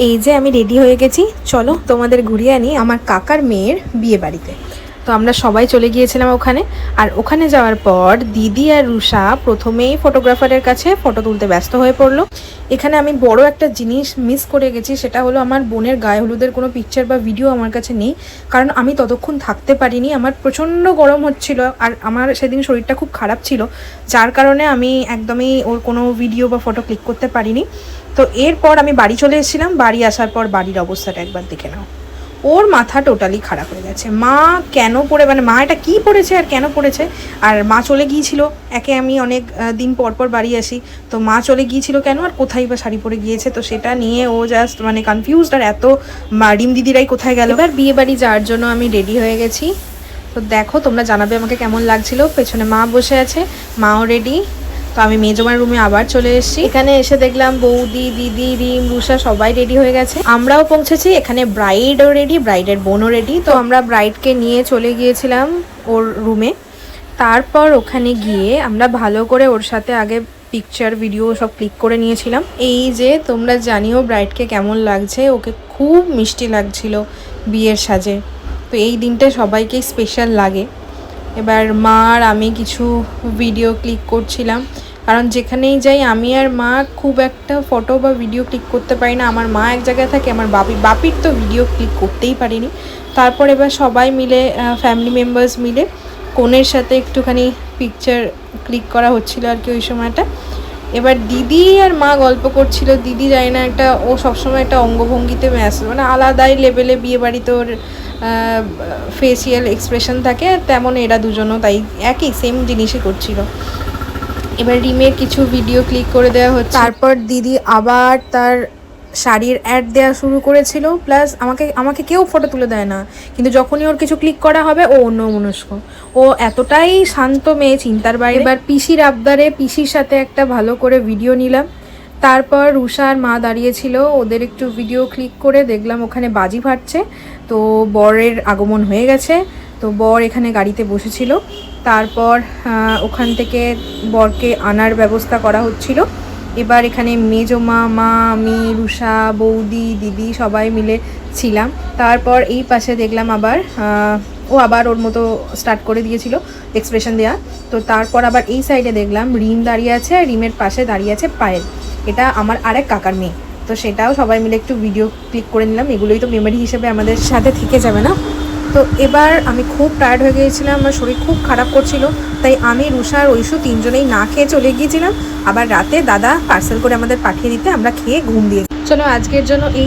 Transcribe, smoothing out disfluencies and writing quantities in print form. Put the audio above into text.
এই যে আমি রেডি হয়ে গেছি, চলো তোমাদের ঘুরিয়ে আনি আমার কাকার মেয়ের বিয়ে বাড়িতে। তো আমরা সবাই চলে গিয়েছিলাম ওখানে। আর ওখানে যাওয়ার পর দিদি আর রুষা প্রথমেই ফটোগ্রাফারের কাছে ফটো তুলতে ব্যস্ত হয়ে পড়লো। এখানে আমি বড় একটা জিনিস মিস করে গেছি, সেটা হলো আমার বোনের গায়ে হলুদের কোনো পিকচার বা ভিডিও আমার কাছে নেই, কারণ আমি ততক্ষণ থাকতে পারিনি। আমার প্রচণ্ড গরম হচ্ছিল আর আমার সেদিন শরীরটা খুব খারাপ ছিল, যার কারণে আমি একদমই ওর কোনো ভিডিও বা ফটো ক্লিক করতে পারিনি। তো এরপর আমি বাড়ি চলে এসেছিলাম। বাড়ি আসার পর বাড়ির অবস্থাটা একবার দেখে নাও। ওর মাথা টোটালি খারাপ হয়ে গেছে। মা কেন পড়ে, মানে মা এটা কী পড়েছে আর কেন পড়েছে। আর মা চলে গিয়েছিল, একে আমি অনেক দিন পর পর বাড়ি আসি, তো মা চলে গিয়েছিল কেন আর কোথায় বা শাড়ি পরে গিয়েছে, তো সেটা নিয়ে ও জাস্ট মানে কনফিউজড। আর এত ডিম দিদিরাই কোথায় গেল। এবার বিয়ে বাড়ি যাওয়ার জন্য আমি রেডি হয়ে গেছি। তো দেখো, তোমরা জানাবে আমাকে কেমন লাগছিল। পেছনে মা বসে আছে, মাও রেডি। তো আমি মেজমার রুমে আবার চলে এসেছি। এখানে এসে দেখলাম বৌদি, দিদি, রিম, রুষা সবাই রেডি হয়ে গেছে। আমরাও পৌঁছেছি। এখানে ব্রাইডও রেডি, ব্রাইডের বোনও রেডি। তো আমরা ব্রাইডকে নিয়ে চলে গিয়েছিলাম ওর রুমে। তারপর ওখানে গিয়ে আমরা ভালো করে ওর সাথে আগে পিকচার ভিডিও সব ক্লিক করে নিয়েছিলাম। এই যে তোমরা জানিও ব্রাইডকে কেমন লাগছে। ওকে খুব মিষ্টি লাগছিল বিয়ের সাজে। তো এই দিনটা সবাইকেই স্পেশাল লাগে। এবার মা আর আমি কিছু ভিডিও ক্লিক করছিলাম, কারণ যেখানেই যাই আমি আর মা খুব একটা ফটো বা ভিডিও ক্লিক করতে পারি না। আমার মা এক জায়গায় থাকে, আমার বাপির তো ভিডিও ক্লিক করতেই পারিনি। তারপর এবার সবাই মিলে, ফ্যামিলি মেম্বার্স মিলে কনের সাথে একটুখানি পিকচার ক্লিক করা হচ্ছিল আর কি ওই সময়টা। এবার দিদি আর মা গল্প করছিল। দিদি জানি না, একটা ও সবসময় একটা অঙ্গভঙ্গিতে ব্যস্ত, মানে আলাদাই লেভেলে বিয়ে বাড়িতে ওর ফেসিয়াল এক্সপ্রেশন থাকে, তেমন এরা দুজনও তাই একই সেম জিনিসই করছিল। এবার রিমের কিছু ভিডিও ক্লিক করে দেওয়া হচ্ছে। তারপর দিদি আবার তার শাড়ির অ্যাড দেওয়া শুরু করেছিল, প্লাস আমাকে কেউ ফটো তুলে দেয় না, কিন্তু যখনই ওর কিছু ক্লিক করা হবে ও অন্যমনস্ক। ও এতটাই শান্ত মেয়ে, চিন্তার বাইরে। এবার পিসির আবদারে পিসির সাথে একটা ভালো করে ভিডিও নিলাম। তারপর রুষা আর মা দাঁড়িয়েছিল, ওদের একটু ভিডিও ক্লিক করে দেখলাম ওখানে বাজি ফাটছে। তো বরের আগমন হয়ে গেছে, তো বর এখানে গাড়িতে বসেছিল। তারপর ওখান থেকে বরকে আনার ব্যবস্থা করা হচ্ছিল। এবার এখানে মেজমা, মা, আমি, রুষা, বৌদি, দিদি সবাই মিলে ছিলাম। তারপর এই পাশে দেখলাম আবার ও আবার ওর মতো স্টার্ট করে দিয়েছিল এক্সপ্রেশন দেওয়া। তো তারপর আবার এই সাইডে দেখলাম রিম দাঁড়িয়ে আছে, আর রিমের পাশে দাঁড়িয়ে আছে পায়েল। এটা আমার আরেক কাকার মেয়ে। তো সেটাও সবাই মিলে একটু ভিডিও ক্লিক করে নিলাম। এগুলোই তো মেমোরি হিসেবে আমাদের সাথে থেকে যাবে না। তো এবার আমি খুব টায়ার্ড হয়ে গিয়েছিলাম, আমার শরীর খুব খারাপ করছিল, তাই আমি, রুষা আর ঐশু তিনজনেই না খেয়ে চলে গিয়েছিলাম। আবার রাতে দাদা পার্সেল করে আমাদের পাঠিয়ে দিতে আমরা খেয়ে ঘুম দিয়ে। চলো আজকের জন্য এই